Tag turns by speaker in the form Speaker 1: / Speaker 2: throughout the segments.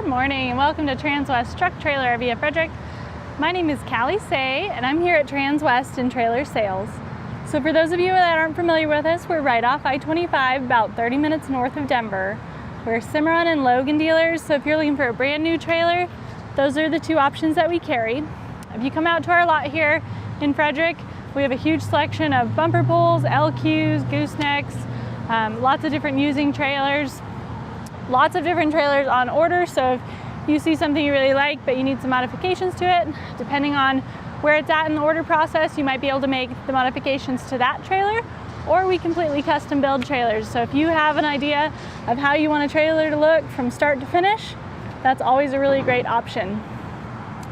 Speaker 1: Good morning and welcome to Transwest Truck Trailer RV at Fredrick. My name is Callie Say and I'm here at Transwest in trailer sales. So for those of you that aren't familiar with us, we're right off I-25, about 30 minutes north of Denver. We're Cimarron and Logan dealers, so if you're looking for a brand new trailer, those are the two options that we carry. If you come out to our lot here in Fredrick, we have a huge selection of bumper pulls, LQs, goosenecks, lots of different using trailers. Lots of different trailers on order, so if you see something you really like but you need some modifications to it, depending on where it's at in the order process, you might be able to make the modifications to that trailer, or we completely custom build trailers. So if you have an idea of how you want a trailer to look from start to finish, that's always a really great option.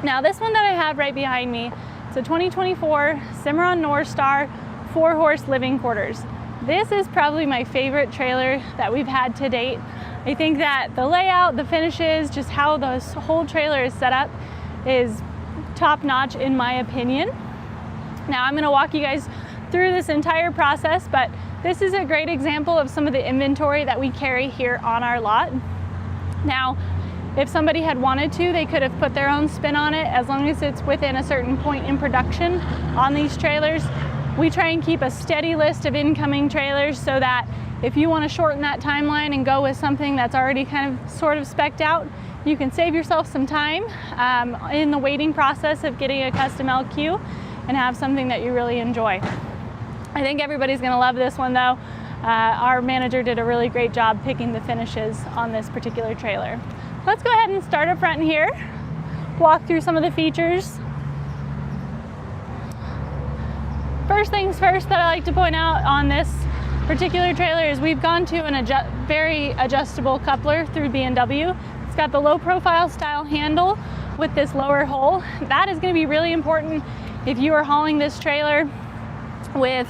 Speaker 1: Now this one that I have right behind me, it's a 2024 Cimarron Norstar 4-horse living quarters. This is probably my favorite trailer that we've had to date. I think that the layout, the finishes, just how the whole trailer is set up is top notch in my opinion. Now I'm gonna walk you guys through this entire process, but this is a great example of some of the inventory that we carry here on our lot. Now, if somebody had wanted to, they could have put their own spin on it as long as it's within a certain point in production on these trailers. We try and keep a steady list of incoming trailers so that if you want to shorten that timeline and go with something that's already kind of sort of spec'd out, you can save yourself some time in the waiting process of getting a custom LQ and have something that you really enjoy. I think everybody's going to love this one though. Our manager did a really great job picking the finishes on this particular trailer. Let's go ahead and start up front here, walk through some of the features. First things first that I like to point out on this particular trailer is we've gone to an very adjustable coupler through B&W. It's got the low profile style handle with this lower hole. That is going to be really important if you are hauling this trailer with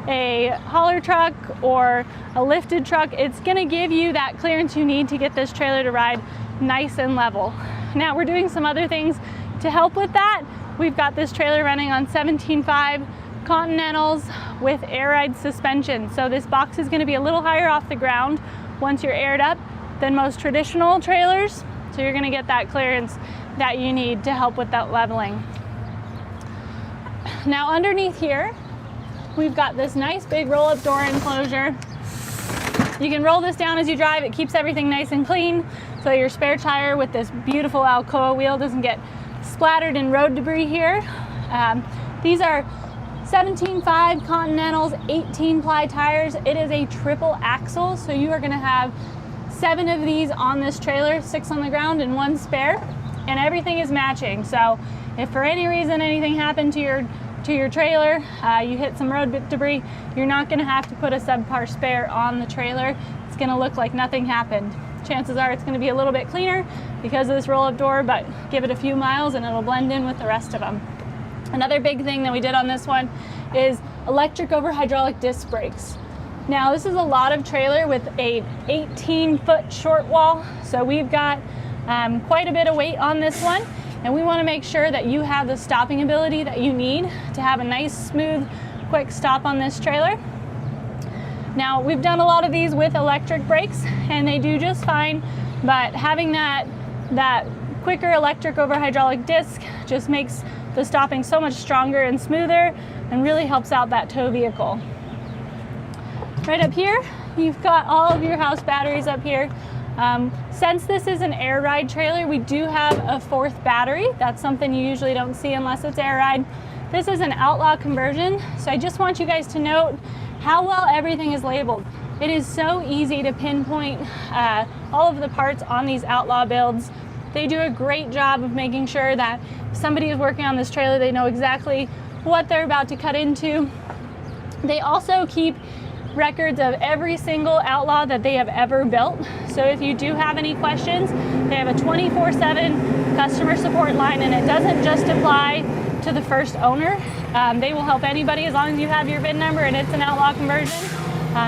Speaker 1: a hauler truck or a lifted truck. It's going to give you that clearance you need to get this trailer to ride nice and level. Now we're doing some other things to help with that. We've got this trailer running on 17.5 Continentals with air ride suspension. So this box is going to be a little higher off the ground once you're aired up than most traditional trailers. So you're going to get that clearance that you need to help with that leveling. Now underneath here, we've got this nice big roll-up door enclosure. You can roll this down as you drive. It keeps everything nice and clean. So your spare tire with this beautiful Alcoa wheel doesn't get splattered in road debris here. These are 17.5 Continentals, 18 ply tires. It is a triple axle, so you are going to have 7 of these on this trailer, 6 on the ground and 1 spare, and everything is matching. So if for any reason anything happened to your trailer, you hit some road debris, you're not going to have to put a subpar spare on the trailer. It's going to look like nothing happened. Chances are it's going to be a little bit cleaner because of this roll-up door, but give it a few miles and it'll blend in with the rest of them. Another big thing that we did on this one is electric over hydraulic disc brakes. Now this is a lot of trailer with a 18-foot short wall, so we've got quite a bit of weight on this one, and we want to make sure that you have the stopping ability that you need to have a nice, smooth, quick stop on this trailer. Now we've done a lot of these with electric brakes and they do just fine, but having that quicker electric over hydraulic disc just makes the stopping so much stronger and smoother and really helps out that tow vehicle. Right up here, you've got all of your house batteries up here. Since this is an air ride trailer, we do have a 4th battery. That's something you usually don't see unless it's air ride. This is an Outlaw conversion, so I just want you guys to note how well everything is labeled. It is so easy to pinpoint all of the parts on these Outlaw builds. They do a great job of making sure that if somebody is working on this trailer, they know exactly what they're about to cut into. They also keep records of every single Outlaw that they have ever built. So if you do have any questions, they have a 24/7 customer support line, and it doesn't just apply to the first owner. They will help anybody as long as you have your VIN number and it's an Outlaw conversion.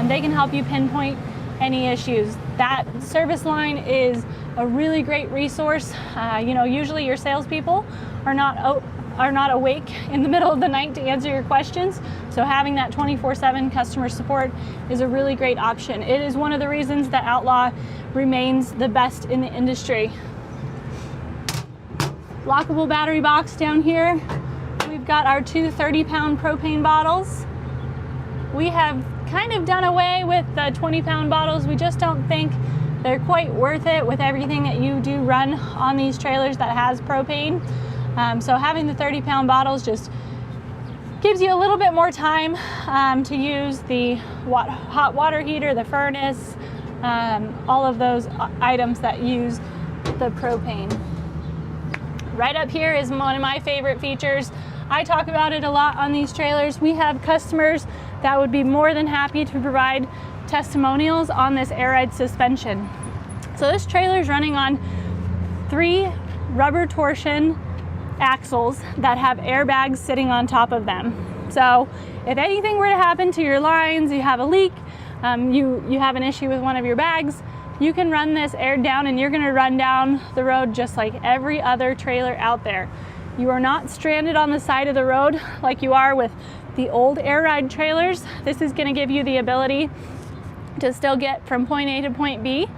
Speaker 1: They can help you pinpoint any issues. That service line is a really great resource. You know, usually your salespeople are not awake in the middle of the night to answer your questions. So having that 24/7 customer support is a really great option. It is one of the reasons that Outlaw remains the best in the industry. lockable battery box down here. We've got our two 30-pound propane bottles. We have kind of done away with the 20-pound bottles. We just don't think they're quite worth it with everything that you do run on these trailers that has propane. So having the 30-pound bottles just gives you a little bit more time to use the hot water heater, the furnace, all of those items that use the propane. Right up here is one of my favorite features. I talk about it a lot on these trailers. We have customers that would be more than happy to provide testimonials on this air ride suspension. So this trailer is running on 3 rubber torsion axles that have airbags sitting on top of them. So if anything were to happen to your lines, you have a leak, you have an issue with one of your bags, you can run this aired down and you're gonna run down the road just like every other trailer out there. You are not stranded on the side of the road like you are with the old air ride trailers. This is gonna give you the ability to still get from point A to point B.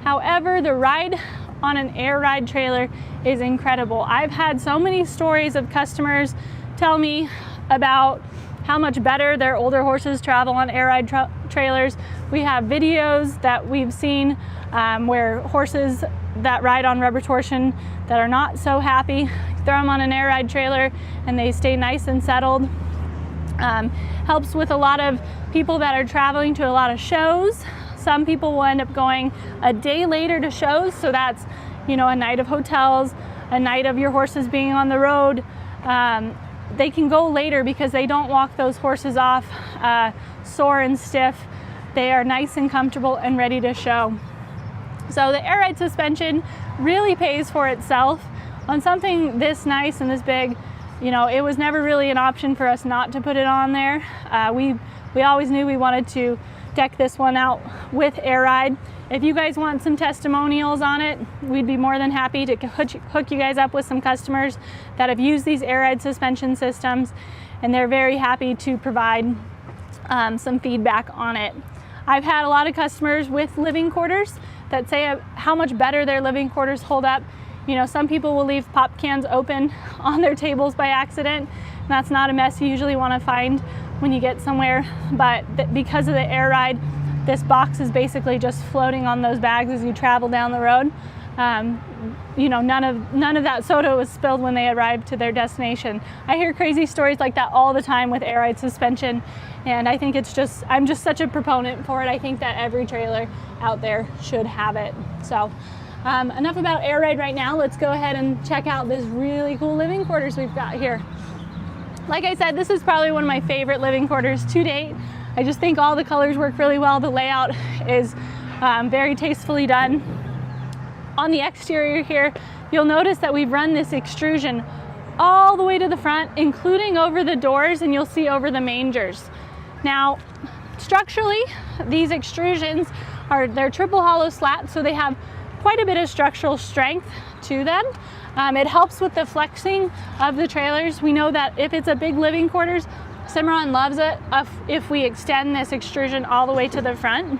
Speaker 1: However, the ride on an air ride trailer is incredible. I've had so many stories of customers tell me about how much better their older horses travel on air ride trailers. We have videos that we've seen where horses that ride on rubber torsion that are not so happy, throw them on an air ride trailer and they stay nice and settled. Helps with a lot of people that are traveling to a lot of shows. Some people will end up going a day later to shows, so that's, you know, a night of hotels, a night of your horses being on the road. They can go later because they don't walk those horses off sore and stiff. They are nice and comfortable and ready to show. So the air ride suspension really pays for itself. On something this nice and this big, you know, it was never really an option for us not to put it on there. We always knew we wanted to deck this one out with air ride. If you guys want some testimonials on it, we'd be more than happy to hook you guys up with some customers that have used these air ride suspension systems, and they're very happy to provide some feedback on it. I've had a lot of customers with living quarters that say how much better their living quarters hold up. You know, some people will leave pop cans open on their tables by accident, and that's not a mess you usually want to find when you get somewhere, but because of the air ride, this box is basically just floating on those bags as you travel down the road. You know, none of that soda was spilled when they arrived to their destination. I hear crazy stories like that all the time with air ride suspension, and I think I'm just such a proponent for it. I think that every trailer out there should have it. So enough about air ride right now. Let's go ahead and check out this really cool living quarters we've got here. Like I said, this is probably one of my favorite living quarters to date. I just think all the colors work really well. The layout is very tastefully done. On the exterior here, you'll notice that we've run this extrusion all the way to the front, including over the doors, and you'll see over the mangers. Now, structurally, these extrusions they're triple hollow slats, so they have quite a bit of structural strength to them. It helps with the flexing of the trailers. We know that if it's a big living quarters, Cimarron loves it if we extend this extrusion all the way to the front.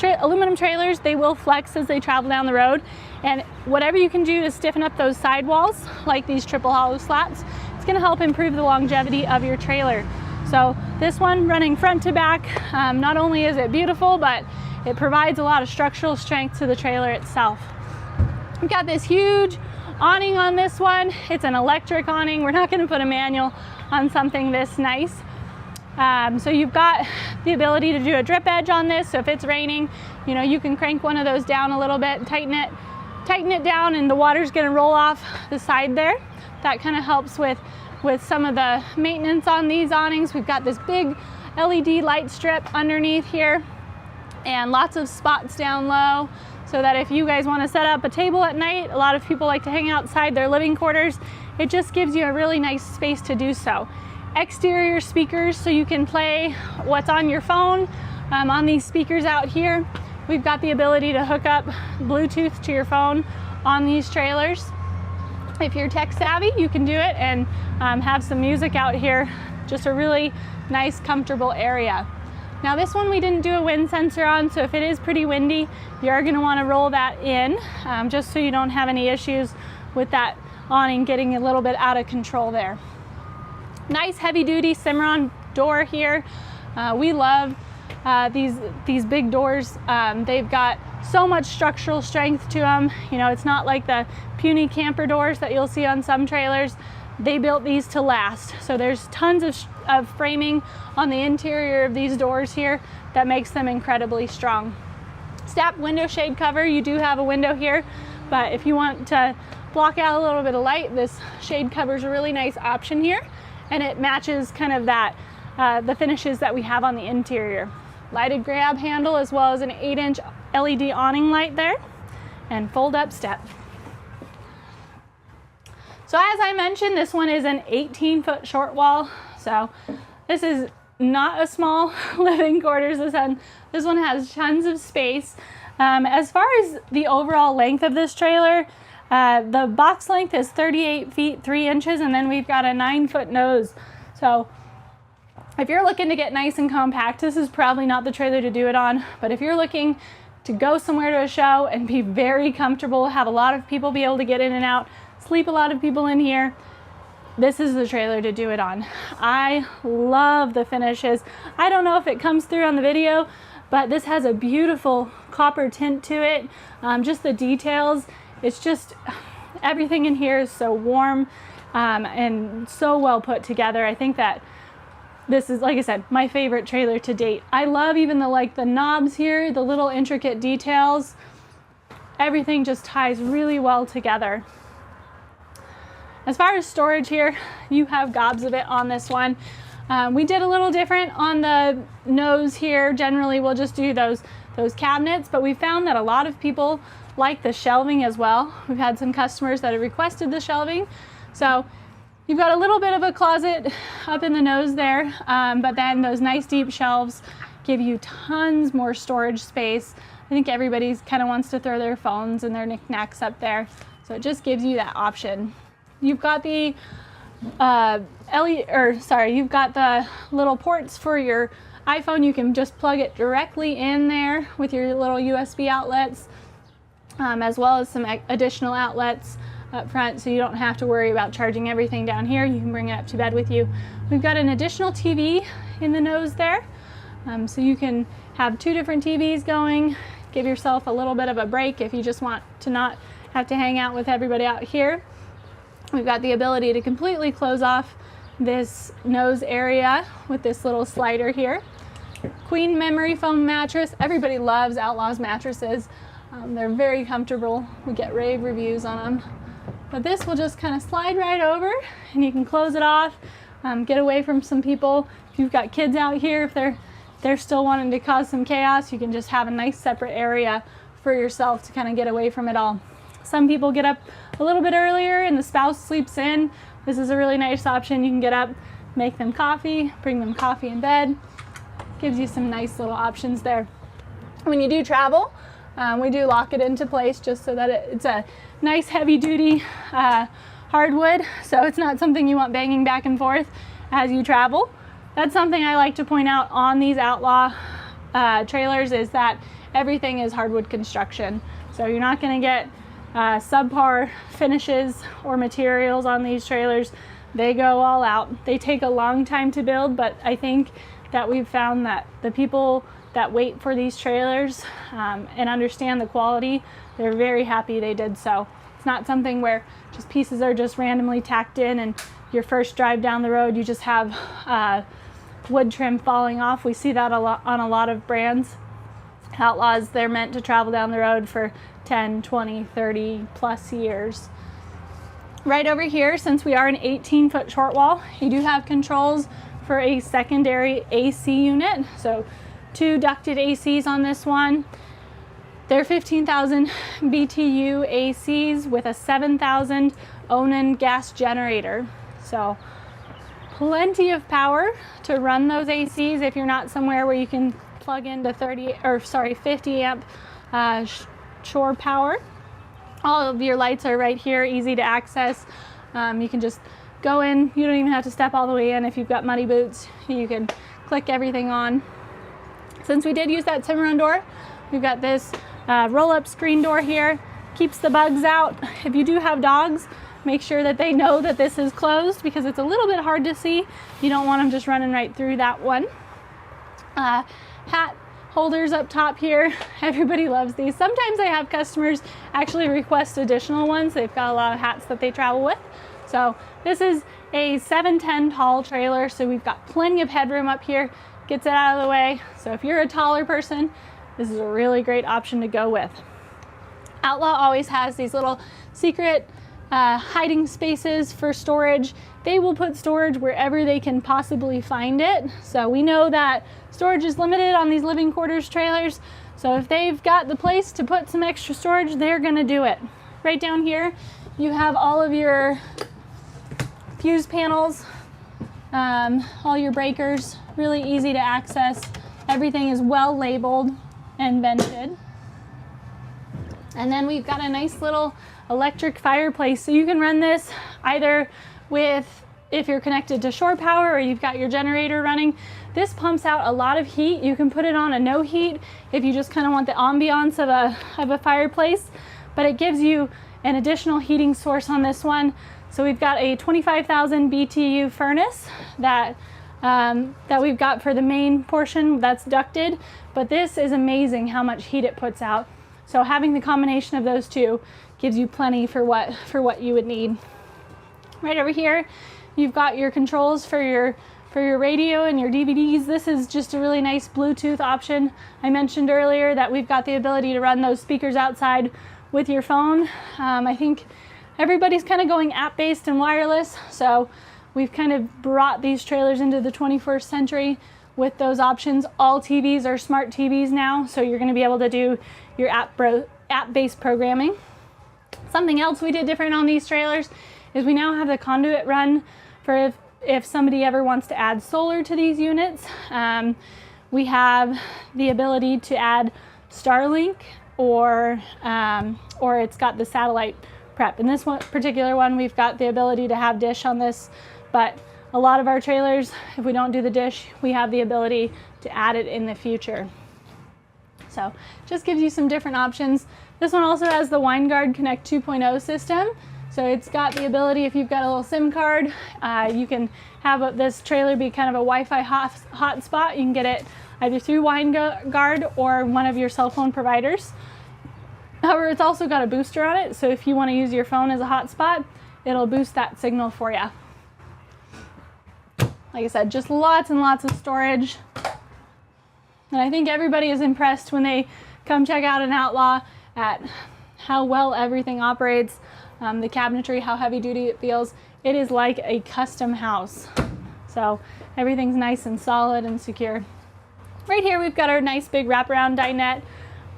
Speaker 1: Aluminum trailers, they will flex as they travel down the road, and whatever you can do to stiffen up those sidewalls, like these triple hollow slats, it's going to help improve the longevity of your trailer. So this one running front to back, not only is it beautiful, but it provides a lot of structural strength to the trailer itself. We've got this huge awning on this one. It's an electric awning. We're not going to put a manual on something this nice. So you've got the ability to do a drip edge on this. So if it's raining, you know, you can crank one of those down a little bit, tighten it down, and the water's going to roll off the side there. That kind of helps with some of the maintenance on these awnings. We've got this big LED light strip underneath here and lots of spots down low, so that if you guys want to set up a table at night, a lot of people like to hang outside their living quarters, it just gives you a really nice space to do so. Exterior speakers, so you can play what's on your phone on these speakers out here. We've got the ability to hook up Bluetooth to your phone on these trailers. If you're tech savvy, you can do it and have some music out here. Just a really nice, comfortable area. Now this one we didn't do a wind sensor on, so if it is pretty windy, you are going to want to roll that in just so you don't have any issues with that awning getting a little bit out of control there. Nice heavy duty Cimarron door here. We love these big doors. They've got so much structural strength to them. You know, it's not like the puny camper doors that you'll see on some trailers. They built these to last. So there's tons of framing on the interior of these doors here that makes them incredibly strong. Step window shade cover, you do have a window here, but if you want to block out a little bit of light, this shade cover is a really nice option here, and it matches kind of that the finishes that we have on the interior. Lighted grab handle as well as an 8-inch LED awning light there, and fold up step. So as I mentioned, this one is an 18-foot short wall. So this is not a small living quarters. This one has tons of space. As far as the overall length of this trailer, the box length is 38 feet 3 inches, and then we've got a 9-foot nose. So if you're looking to get nice and compact, this is probably not the trailer to do it on. But if you're looking to go somewhere to a show and be very comfortable, have a lot of people be able to get in and out, sleep a lot of people in here, this is the trailer to do it on. I love the finishes. I don't know if it comes through on the video, but this has a beautiful copper tint to it. Just the details, it's just, everything in here is so warm and so well put together. I think that this is, like I said, my favorite trailer to date. I love even the knobs here, the little intricate details. Everything just ties really well together. As far as storage here, you have gobs of it on this one. We did a little different on the nose here. Generally, we'll just do those cabinets, but we found that a lot of people like the shelving as well. We've had some customers that have requested the shelving. So you've got a little bit of a closet up in the nose there, but then those nice deep shelves give you tons more storage space. I think everybody's kind of wants to throw their phones and their knickknacks up there. So it just gives you that option. You've got the you've got the little ports for your iPhone. You can just plug it directly in there with your little USB outlets, as well as some additional outlets up front, so you don't have to worry about charging everything down here. You can bring it up to bed with you. We've got an additional TV in the nose there, so you can have 2 different TVs going. Give yourself a little bit of a break if you just want to not have to hang out with everybody out here. We've got the ability to completely close off this nose area with this little slider here. Queen memory foam mattress. Everybody loves Outlaw's mattresses. They're very comfortable. We get rave reviews on them. But this will just kind of slide right over, and you can close it off, get away from some people. If you've got kids out here, if they're still wanting to cause some chaos, you can just have a nice separate area for yourself to kind of get away from it all. Some people get up a little bit earlier and the spouse sleeps in. This is a really nice option. You can get up, make them coffee, bring them coffee in bed. Gives you some nice little options there. When you do travel, we do lock it into place just so that it's a nice heavy duty hardwood, so it's not something you want banging back and forth as you travel. That's something I like to point out on these Outlaw trailers, is that everything is hardwood construction. So you're not going to get subpar finishes or materials on these trailers. They go all out. They take a long time to build, but I think that we've found that the people that wait for these trailers and understand the quality, they're very happy they did so. It's not something where just pieces are just randomly tacked in and your first drive down the road you just have wood trim falling off. We see that a lot on a lot of brands. Outlaws, they're meant to travel down the road for 10, 20, 30 plus years. Right over here, since we are an 18-foot short wall, you do have controls for a secondary AC unit. So 2 ducted ACs on this one. They're 15,000 BTU ACs with a 7,000 Onan gas generator. So plenty of power to run those ACs if you're not somewhere where you can plug into 50 amp shore power. All of your lights are right here, easy to access. You can just go in. You don't even have to step all the way in. If you've got muddy boots, you can click everything on. Since we did use that Cimarron door, we've got this roll-up screen door here. keeps the bugs out. If you do have dogs, make sure that they know that this is closed because it's a little bit hard to see. You don't want them just running right through that one. Hat holders up top here. Everybody loves these. Sometimes I have customers actually request additional ones. They've got a lot of hats that they travel with. So this is a 710 tall trailer, so we've got plenty of headroom up here. Gets it out of the way. So if you're a taller person, this is a really great option to go with. Outlaw always has these little secret hiding spaces for storage. They will put storage wherever they can possibly find it. So we know that storage is limited on these living quarters trailers. So if they've got the place to put some extra storage, they're gonna do it. Right down here, you have all of your fuse panels, all your breakers, really easy to access. Everything is well labeled and vented. And then we've got a nice little electric fireplace. So you can run this either with, if you're connected to shore power or you've got your generator running. This pumps out a lot of heat. You can put it on a no heat if you just kind of want the ambiance of a fireplace, but it gives you an additional heating source on this one. So we've got a 25,000 BTU furnace that we've got for the main portion that's ducted, but this is amazing how much heat it puts out. So having the combination of those two gives you plenty for what you would need. Right over here, you've got your controls for your radio and your DVDs. This is just a really nice Bluetooth option. I mentioned earlier that we've got the ability to run those speakers outside with your phone. I think everybody's kind of going app-based and wireless, so we've kind of brought these trailers into the 21st century with those options. All TVs are smart TVs now, so you're going to be able to do your app-based programming. Something else we did different on these trailers is we now have the conduit run for if somebody ever wants to add solar to these units. We have the ability to add Starlink or it's got the satellite prep. In this particular one, we've got the ability to have dish on this, but a lot of our trailers, if we don't do the dish, we have the ability to add it in the future. So just gives you some different options. This one also has the WineGuard Connect 2.0 system. So it's got the ability, if you've got a little SIM card, you can have this trailer be kind of a Wi-Fi hotspot. You can get it either through WineGuard or one of your cell phone providers. However, it's also got a booster on it, so if you want to use your phone as a hotspot, it'll boost that signal for you. Like I said, just lots and lots of storage. And I think everybody is impressed when they come check out an Outlaw at how well everything operates, the cabinetry, how heavy duty it feels. It is like a custom house. So everything's nice and solid and secure. Right here we've got our nice big wraparound dinette.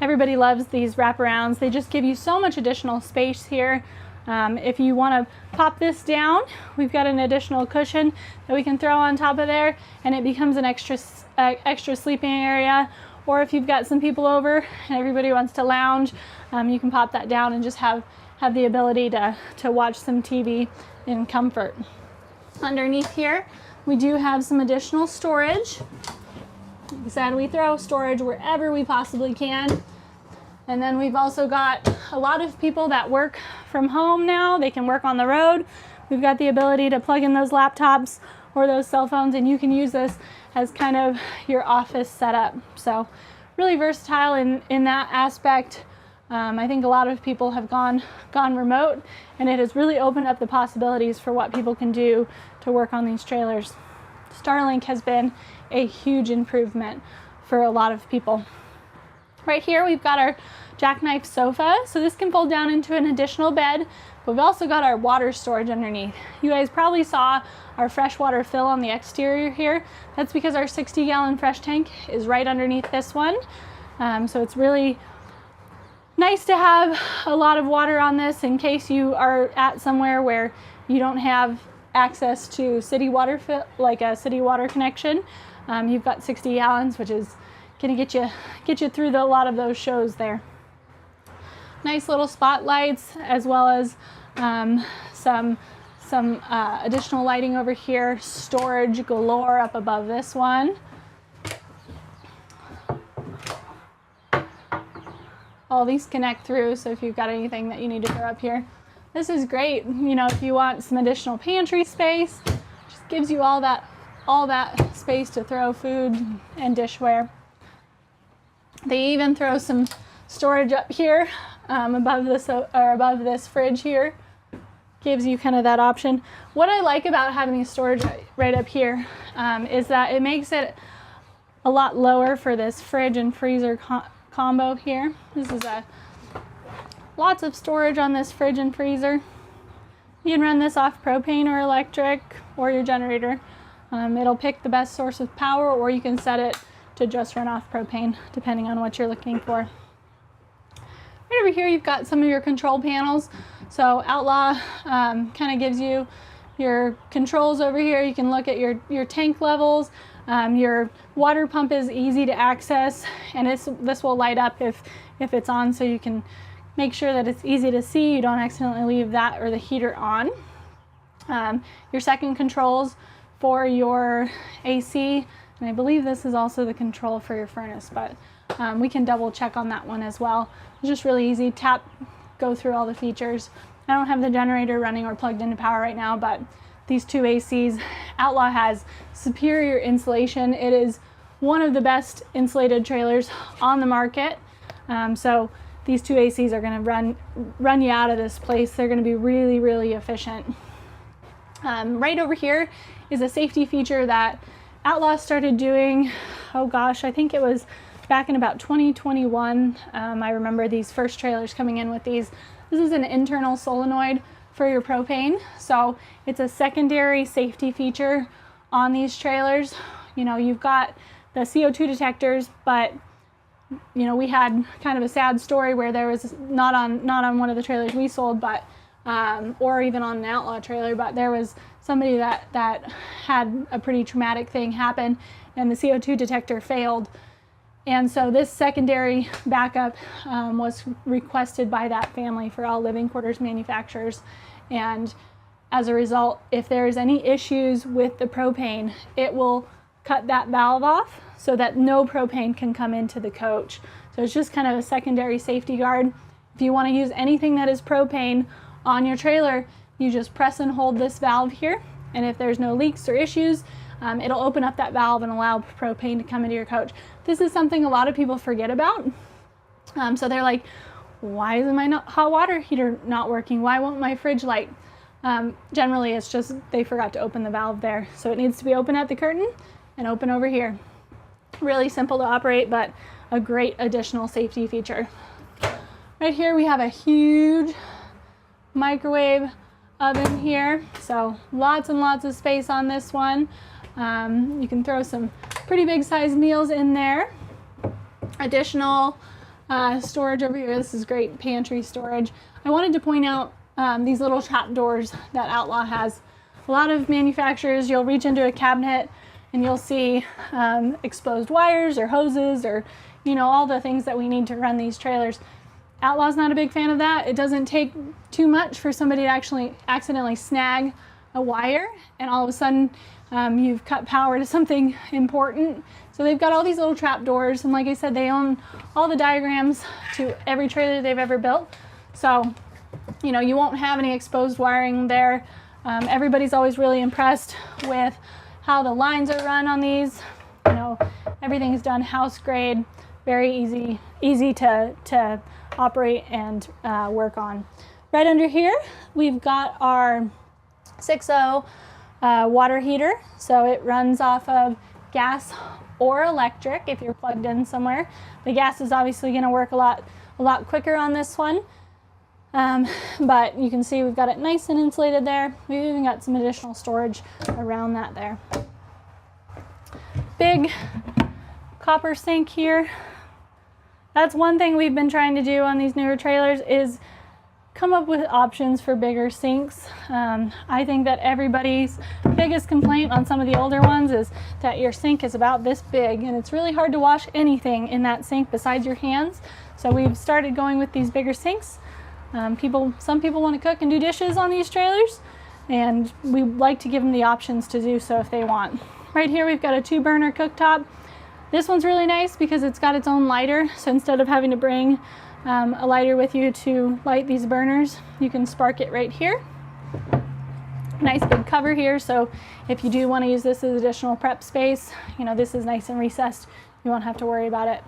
Speaker 1: Everybody loves these wraparounds. They just give you so much additional space here. If you want to pop this down, we've got an additional cushion that we can throw on top of there, and it becomes an extra sleeping area. Or if you've got some people over and everybody wants to lounge, you can pop that down and just have the ability to watch some TV in comfort. Underneath here, we do have some additional storage. Like I said, we throw storage wherever we possibly can. And then we've also got a lot of people that work from home now. They can work on the road. We've got the ability to plug in those laptops or those cell phones, and you can use this as kind of your office setup. So really versatile in that aspect. I think a lot of people have gone remote, and it has really opened up the possibilities for what people can do to work on these trailers. Starlink has been a huge improvement for a lot of people. Right here we've got our jackknife sofa, so this can fold down into an additional bed, but we've also got our water storage underneath. You guys probably saw our freshwater fill on the exterior here. That's because our 60-gallon fresh tank is right underneath this one. So it's really nice to have a lot of water on this in case you are at somewhere where you don't have access to city water, like a city water connection. You've got 60 gallons, which is gonna get you through a lot of those shows there. Nice little spotlights, as well as some additional lighting over here. Storage galore up above this one. . all these connect through, so if you've got anything that you need to throw up here, this is great. You know, if you want some additional pantry space, just gives you all that space to throw food and dishware. They even throw some storage up here above this fridge here. Gives you kind of that option. What I like about having the storage right up here is that it makes it a lot lower for this fridge and freezer combo here. This is lots of storage on this fridge and freezer. You can run this off propane or electric or your generator. It'll pick the best source of power, or you can set it to just run off propane depending on what you're looking for. Right over here you've got some of your control panels. So Outlaw kind of gives you your controls over here. You can look at your tank levels. Your water pump is easy to access, and this will light up if it's on, so you can make sure that it's easy to see. You don't accidentally leave that or the heater on. Your second controls for your AC, and I believe this is also the control for your furnace, but we can double check on that one as well. It's just really easy. Tap, go through all the features. I don't have the generator running or plugged into power right now, but these two ACs, Outlaw has superior insulation. It is one of the best insulated trailers on the market. So these two ACs are going to run you out of this place. They're going to be really, really efficient. Right over here is a safety feature that Outlaw started doing, oh gosh, I think it was back in about 2021. I remember these first trailers coming in with these. This is an internal solenoid for your propane. So it's a secondary safety feature on these trailers. You know, you've got the CO2 detectors, but you know, we had kind of a sad story where there was not on one of the trailers we sold, but or even on an Outlaw trailer, but there was somebody that had a pretty traumatic thing happen, and the CO2 detector failed. And so this secondary backup was requested by that family for all living quarters manufacturers. And as a result, if there's any issues with the propane, it will cut that valve off so that no propane can come into the coach. So it's just kind of a secondary safety guard. If you want to use anything that is propane on your trailer, you just press and hold this valve here. And if there's no leaks or issues, it'll open up that valve and allow propane to come into your coach. This is something a lot of people forget about. So they're like, why is my hot water heater not working? Why won't my fridge light? Generally, it's just they forgot to open the valve there. So it needs to be open at the curtain and open over here. Really simple to operate, but a great additional safety feature. Right here we have a huge microwave oven here. So lots and lots of space on this one. You can throw some pretty big sized meals in there. Additional storage over here. This is great pantry storage. I wanted to point out these little trap doors that Outlaw has. A lot of manufacturers, you'll reach into a cabinet and you'll see exposed wires or hoses or, you know, all the things that we need to run these trailers. Outlaw's not a big fan of that. It doesn't take too much for somebody to actually accidentally snag a wire, and all of a sudden you've cut power to something important. So they've got all these little trap doors, and like I said, they own all the diagrams to every trailer they've ever built. So, you know, you won't have any exposed wiring there. Everybody's always really impressed with how the lines are run on these. You know, everything's done house grade, very easy to operate and work on. Right under here, we've got our 6.0 water heater. So it runs off of gas or electric if you're plugged in somewhere. The gas is obviously going to work a lot quicker on this one. But you can see we've got it nice and insulated there. We've even got some additional storage around that there. Big copper sink here. That's one thing we've been trying to do on these newer trailers is come up with options for bigger sinks. I think that everybody's biggest complaint on some of the older ones is that your sink is about this big and it's really hard to wash anything in that sink besides your hands. So we've started going with these bigger sinks. Some people want to cook and do dishes on these trailers, and we like to give them the options to do so if they want. Right here we've got a 2-burner cooktop. This one's really nice because it's got its own lighter, so instead of having to bring a lighter with you to light these burners, you can spark it right here. Nice big cover here, so if you do want to use this as additional prep space, you know, this is nice and recessed. You won't have to worry about it.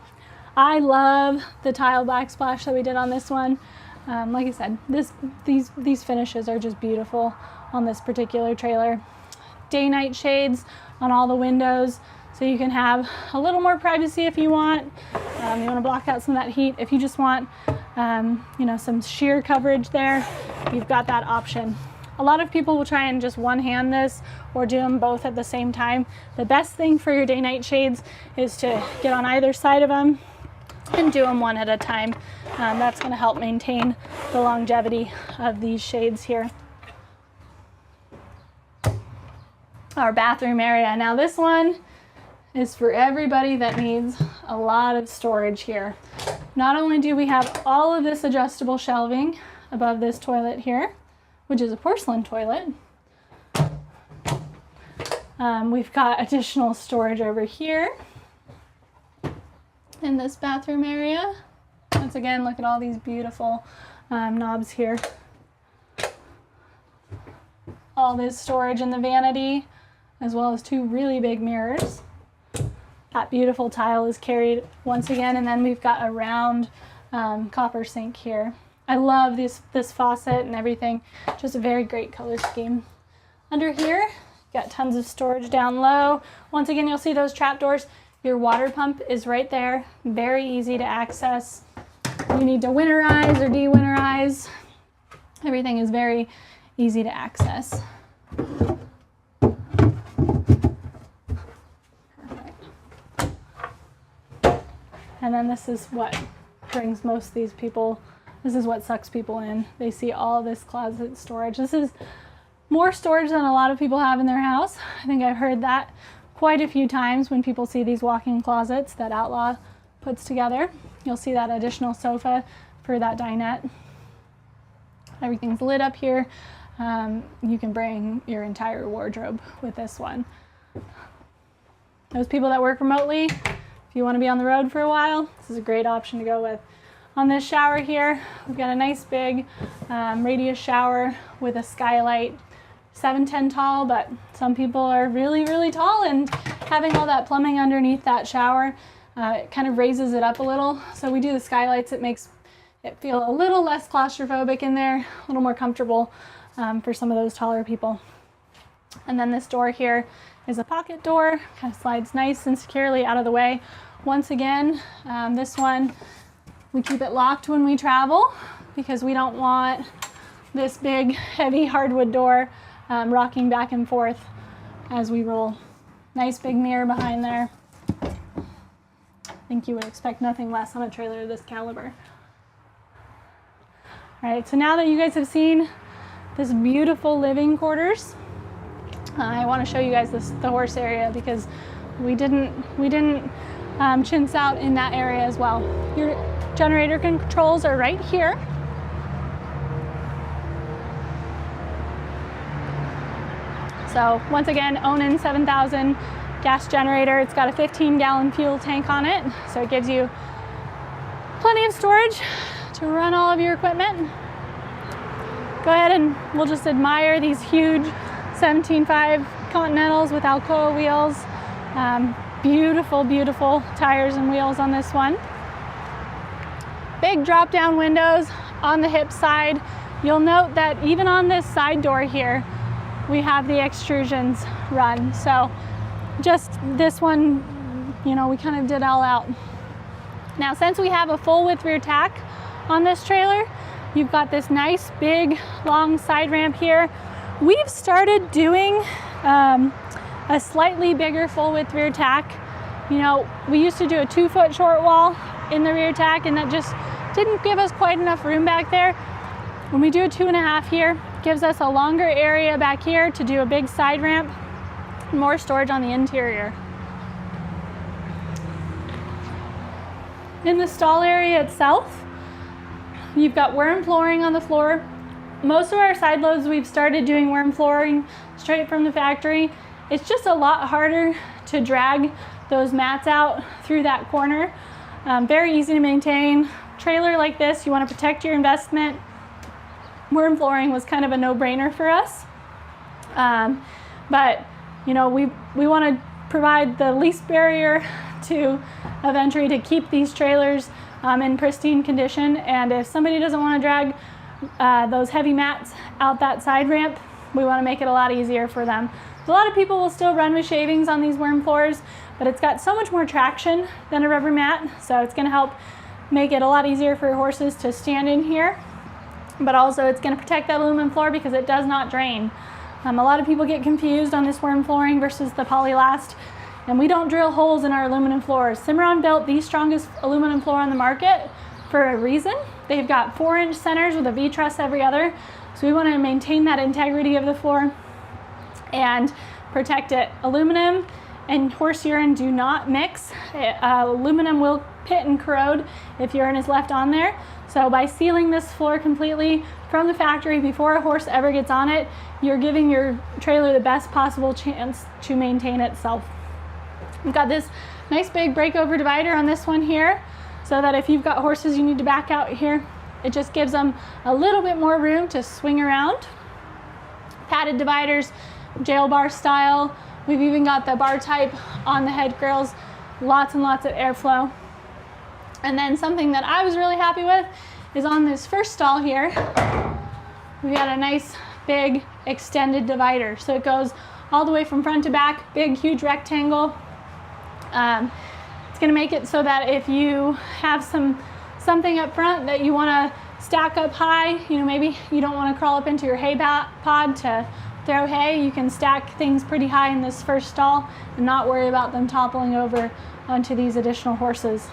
Speaker 1: I love the tile backsplash that we did on this one. Like I said, these finishes are just beautiful on this particular trailer. Day-night shades on all the windows, so you can have a little more privacy if you want. You want to block out some of that heat. If you just want, you know, some sheer coverage there, you've got that option. A lot of people will try and just one-hand this or do them both at the same time. The best thing for your day-night shades is to get on either side of them and do them one at a time. That's going to help maintain the longevity of these shades here. Our bathroom area. Now this one is for everybody that needs a lot of storage here. Not only do we have all of this adjustable shelving above this toilet here, which is a porcelain toilet, we've got additional storage over here in this bathroom area. Once again, look at all these beautiful knobs here. All this storage in the vanity, as well as two really big mirrors. That beautiful tile is carried once again, and then we've got a round copper sink here. I love this faucet and everything. Just a very great color scheme. Under here, got tons of storage down low. Once again, you'll see those trap doors. Your water pump is right there. Very easy to access. You need to winterize or de-winterize. Everything is very easy to access. And then this is what brings most of these people, this is what sucks people in. They see all this closet storage. This is more storage than a lot of people have in their house. I think I've heard that quite a few times when people see these walk-in closets that Outlaw puts together. You'll see that additional sofa for that dinette. Everything's lit up here. You can bring your entire wardrobe with this one. Those people that work remotely, if you want to be on the road for a while, this is a great option to go with. On this shower here, we've got a nice big radius shower with a skylight. 7'10" tall, but some people are really, really tall, and having all that plumbing underneath that shower, it kind of raises it up a little. So we do the skylights. It makes it feel a little less claustrophobic in there, a little more comfortable for some of those taller people. And then this door here is a pocket door, kind of slides nice and securely out of the way. Once again, this one, we keep it locked when we travel because we don't want this big, heavy hardwood door rocking back and forth as we roll. Nice big mirror behind there. I think you would expect nothing less on a trailer of this caliber. All right, so now that you guys have seen this beautiful living quarters, I want to show you guys the horse area because we didn't chintz out in that area as well. Your generator controls are right here. So once again, Onan 7000 gas generator. It's got a 15-gallon fuel tank on it, so it gives you plenty of storage to run all of your equipment. Go ahead and we'll just admire these huge 17.5 Continentals with Alcoa wheels. Beautiful, beautiful tires and wheels on this one. Big drop-down windows on the hip side. You'll note that even on this side door here, we have the extrusions run. So just this one, you know, we kind of did all out. Now, since we have a full width rear tack on this trailer, you've got this nice big long side ramp here. We've started doing a slightly bigger full width rear tack. You know, we used to do a 2-foot short wall in the rear tack, and that just didn't give us quite enough room back there. When we do a 2.5 here, gives us a longer area back here to do a big side ramp, and more storage on the interior. In the stall area itself, you've got Werm flooring on the floor. Most of our side loads, we've started doing Werm flooring straight from the factory. It's just a lot harder to drag those mats out through that corner. Very easy to maintain. trailer like this, you want to protect your investment. Werm flooring was kind of a no-brainer for us. But you know, we want to provide the least barrier of entry to keep these trailers in pristine condition. And if somebody doesn't want to drag those heavy mats out that side ramp, we want to make it a lot easier for them. So a lot of people will still run with shavings on these Werm floors, but it's got so much more traction than a rubber mat, so it's going to help make it a lot easier for your horses to stand in here. But also it's going to protect that aluminum floor because it does not drain. A lot of people get confused on this Werm flooring versus the Polylast, and we don't drill holes in our aluminum floors. Cimarron built the strongest aluminum floor on the market for a reason. They've got 4-inch centers with a V-truss every other, so we want to maintain that integrity of the floor and protect it. Aluminum and horse urine do not mix. Aluminum will pit and corrode if urine is left on there. So by sealing this floor completely from the factory before a horse ever gets on it, you're giving your trailer the best possible chance to maintain itself. We've got this nice big breakover divider on this one here, so that if you've got horses you need to back out here, it just gives them a little bit more room to swing around. Padded dividers, jail bar style. We've even got the bar type on the head grills, lots and lots of airflow. And then something that I was really happy with is on this first stall here, we got a nice big extended divider. So it goes all the way from front to back, big, huge rectangle. It's gonna make it so that if you have something up front that you wanna stack up high, you know, maybe you don't wanna crawl up into your hay pod to throw hay, you can stack things pretty high in this first stall and not worry about them toppling over onto these additional horses.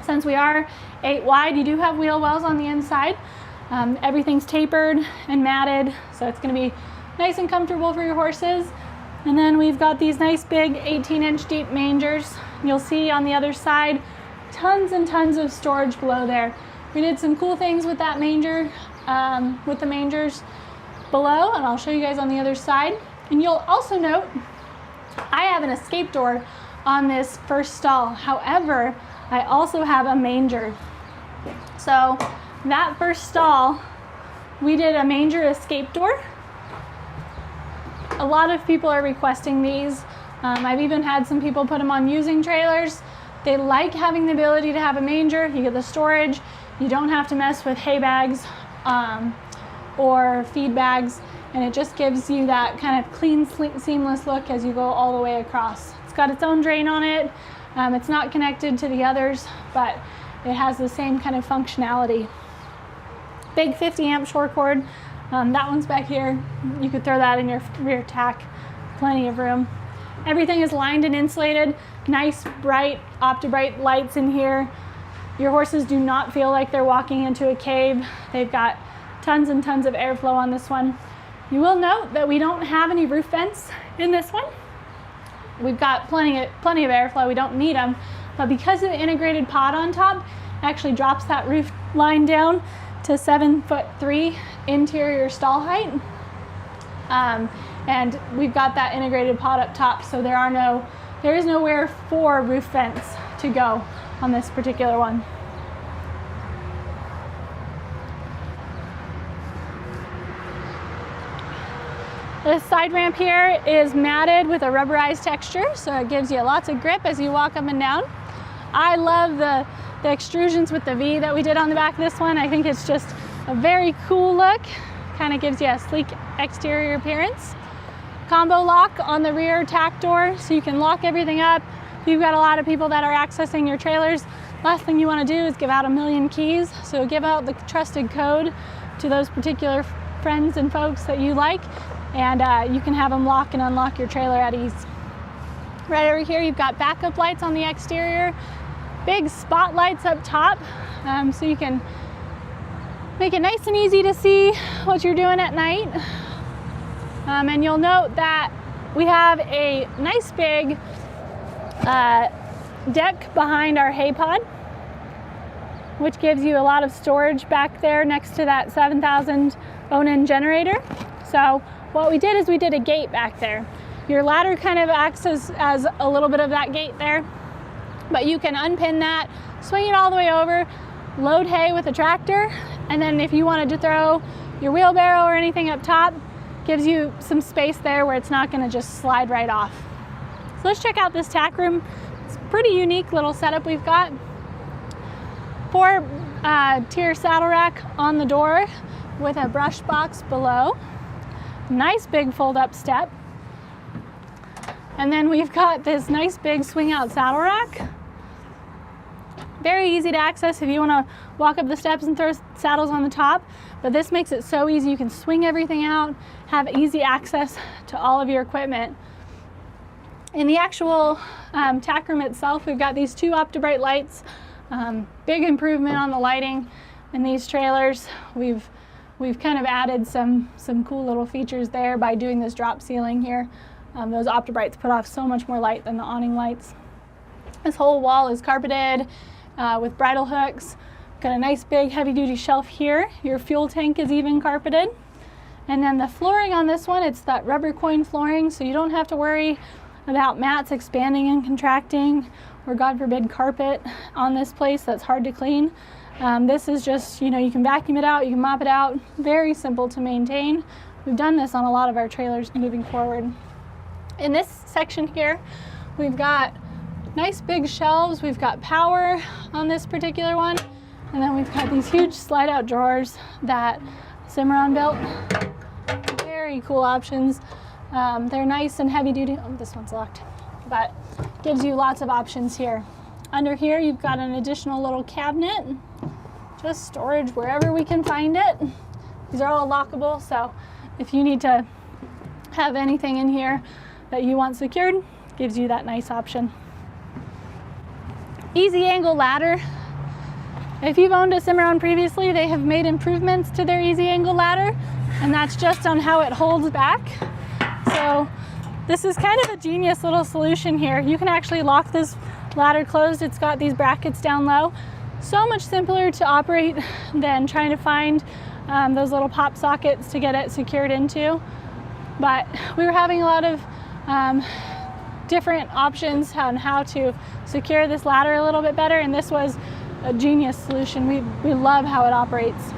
Speaker 1: Since we are 8 wide, you do have wheel wells on the inside. Everything's tapered and matted, so it's going to be nice and comfortable for your horses. And then we've got these nice big 18-inch deep mangers. You'll see on the other side tons and tons of storage below there. We did some cool things with that manger, with the mangers below, and I'll show you guys on the other side. And you'll also note I have an escape door on this first stall. However, I also have a manger. So that first stall, we did a manger escape door. A lot of people are requesting these. I've even had some people put them on using trailers. They like having the ability to have a manger. You get the storage. You don't have to mess with hay bags or feed bags, and it just gives you that kind of clean, seamless look as you go all the way across. It's got its own drain on it. It's not connected to the others, but it has the same kind of functionality. Big 50 amp short cord. That one's back here. You could throw that in your rear tack. Plenty of room. Everything is lined and insulated. Nice, bright, OptiBrite lights in here. Your horses do not feel like they're walking into a cave. They've got tons and tons of airflow on this one. You will note that we don't have any roof vents in this one. We've got plenty of airflow, we don't need them, but because of the integrated pod on top, it actually drops that roof line down to 7'3" interior stall height. And we've got that integrated pod up top, so there is nowhere for roof vents to go on this particular one. This side ramp here is matted with a rubberized texture, so it gives you lots of grip as you walk up and down. I love the extrusions with the V that we did on the back of this one. I think it's just a very cool look. Kind of gives you a sleek exterior appearance. Combo lock on the rear tack door, so you can lock everything up. If you've got a lot of people that are accessing your trailers, last thing you want to do is give out 1,000,000 keys. So give out the trusted code to those particular friends and folks that you like, and you can have them lock and unlock your trailer at ease. Right over here, you've got backup lights on the exterior, big spotlights up top, so you can make it nice and easy to see what you're doing at night. And you'll note that we have a nice big deck behind our hay pod, which gives you a lot of storage back there next to that 7,000 Onan generator. So what we did is we did a gate back there. Your ladder kind of acts as a little bit of that gate there, but you can unpin that, swing it all the way over, load hay with a tractor, and then if you wanted to throw your wheelbarrow or anything up top, gives you some space there where it's not going to just slide right off. So let's check out this tack room. It's a pretty unique little setup we've got. 4-tier saddle rack on the door with a brush box below. Nice big fold-up step. And then we've got this nice big swing-out saddle rack. Very easy to access if you want to walk up the steps and throw saddles on the top, but this makes it so easy. You can swing everything out, have easy access to all of your equipment. In the actual tack room itself, we've got these 2 OptiBrite lights. Big improvement on the lighting in these trailers. We've kind of added some cool little features there by doing this drop ceiling here. Those OptiBrites put off so much more light than the awning lights. This whole wall is carpeted with bridle hooks. Got a nice big heavy duty shelf here. Your fuel tank is even carpeted. And then the flooring on this one, it's that rubber coin flooring, so you don't have to worry about mats expanding and contracting, or God forbid carpet on this place that's hard to clean. This is just, you know, you can vacuum it out, you can mop it out. Very simple to maintain. We've done this on a lot of our trailers moving forward. In this section here, we've got nice big shelves. We've got power on this particular one. And then we've got these huge slide out drawers that Cimarron built. Very cool options. They're nice and heavy duty. Oh, this one's locked, but gives you lots of options here. Under here, you've got an additional little cabinet, just storage wherever we can find it. These are all lockable, so if you need to have anything in here that you want secured, gives you that nice option. Easy angle ladder. If you've owned a Cimarron previously, they have made improvements to their easy angle ladder, and that's just on how it holds back. So this is kind of a genius little solution here. You can actually lock this ladder closed. It's got these brackets down low. So much simpler to operate than trying to find those little pop sockets to get it secured into. But we were having a lot of different options on how to secure this ladder a little bit better, and this was a genius solution. We love how it operates.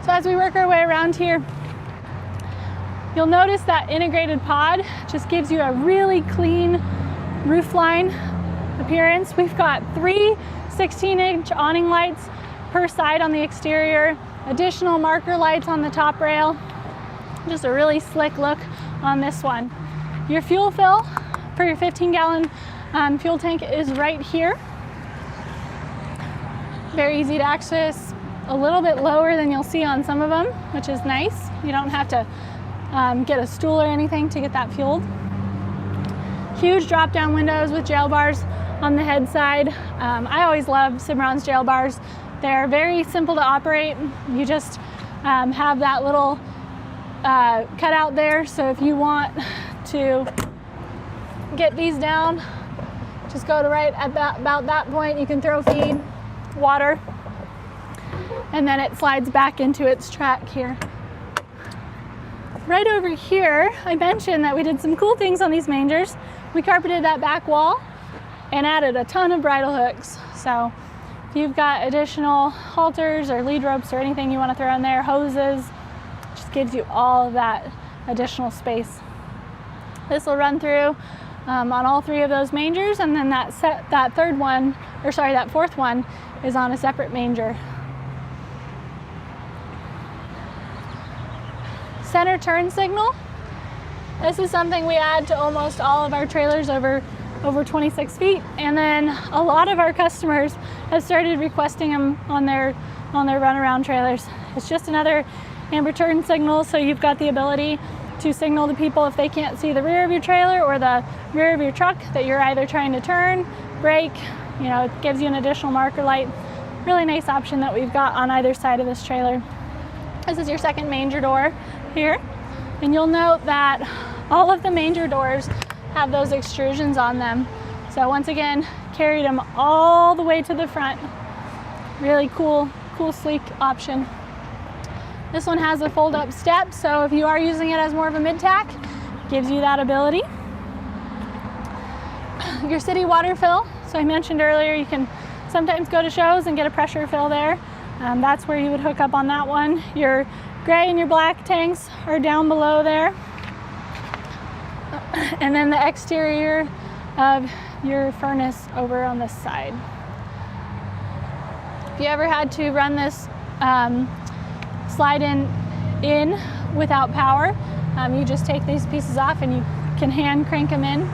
Speaker 1: So as we work our way around here, you'll notice that integrated pod just gives you a really clean roofline appearance. We've got 3 16-inch awning lights per side on the exterior, additional marker lights on the top rail. Just a really slick look on this one. Your fuel fill for your 15-gallon fuel tank is right here. Very easy to access, a little bit lower than you'll see on some of them, which is nice. You don't have to get a stool or anything to get that fueled. Huge drop-down windows with jail bars on the head side. I always love Cimarron's jail bars. They're very simple to operate. You just have that little cutout there, so if you want to get these down, just go to right at about that point. You can throw feed, water, and then it slides back into its track here. Right over here, I mentioned that we did some cool things on these mangers. We carpeted that back wall and added a ton of bridle hooks. So if you've got additional halters or lead ropes or anything you want to throw in there, hoses, just gives you all of that additional space. This will run through on all 3 of those mangers, and then that fourth one is on a separate manger. Center turn signal. This is something we add to almost all of our trailers over 26 feet, and then a lot of our customers have started requesting them on their runaround trailers. It's just another amber turn signal, so you've got the ability to signal to people if they can't see the rear of your trailer or the rear of your truck that you're either trying to turn, brake. You know, it gives you an additional marker light. Really nice option that we've got on either side of this trailer. This is your second manger door here, and you'll note that all of the manger doors have those extrusions on them. So once again, carried them all the way to the front. Really cool, sleek option. This one has a fold-up step, so if you are using it as more of a mid-tack, gives you that ability. Your city water fill. So I mentioned earlier, you can sometimes go to shows and get a pressure fill there. That's where you would hook up on that one. Your gray and your black tanks are down below there. And then the exterior of your furnace over on this side. If you ever had to run this slide in without power, you just take these pieces off and you can hand crank them in.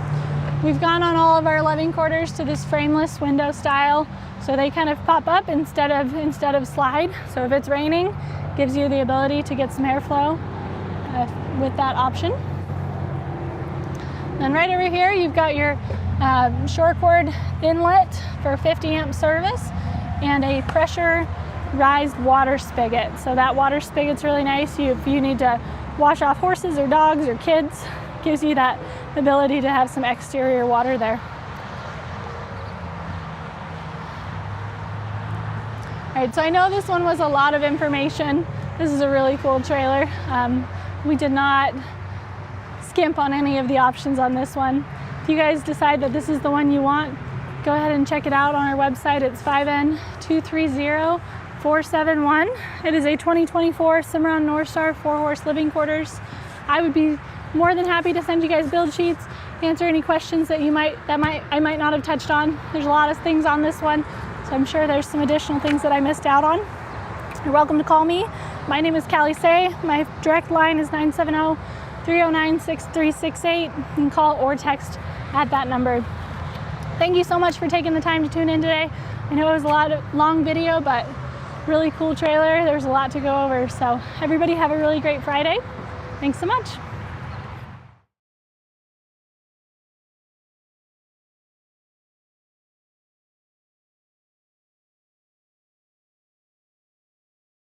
Speaker 1: We've gone on all of our living quarters to this frameless window style, so they kind of pop up instead of slide. So if it's raining, it gives you the ability to get some airflow with that option. And right over here, you've got your shore cord inlet for 50 amp service and a pressurized water spigot. So that water spigot's really nice. If you need to wash off horses or dogs or kids, gives you that ability to have some exterior water there. All right, so I know this one was a lot of information. This is a really cool trailer. We did not skimp on any of the options on this one. If you guys decide that this is the one you want, go ahead and check it out on our website. It's 5N230471. It is a 2024 Cimarron Norstar 4-horse living quarters. I would be more than happy to send you guys build sheets, answer any questions that I might not have touched on. There's a lot of things on this one, so I'm sure there's some additional things that I missed out on. You're welcome to call me. My name is Callie Say. My direct line is 970-309-6368. You can call or text at that number. Thank you so much for taking the time to tune in today. I know it was a long video, but really cool trailer. There's a lot to go over. So everybody have a really great Friday. Thanks so much.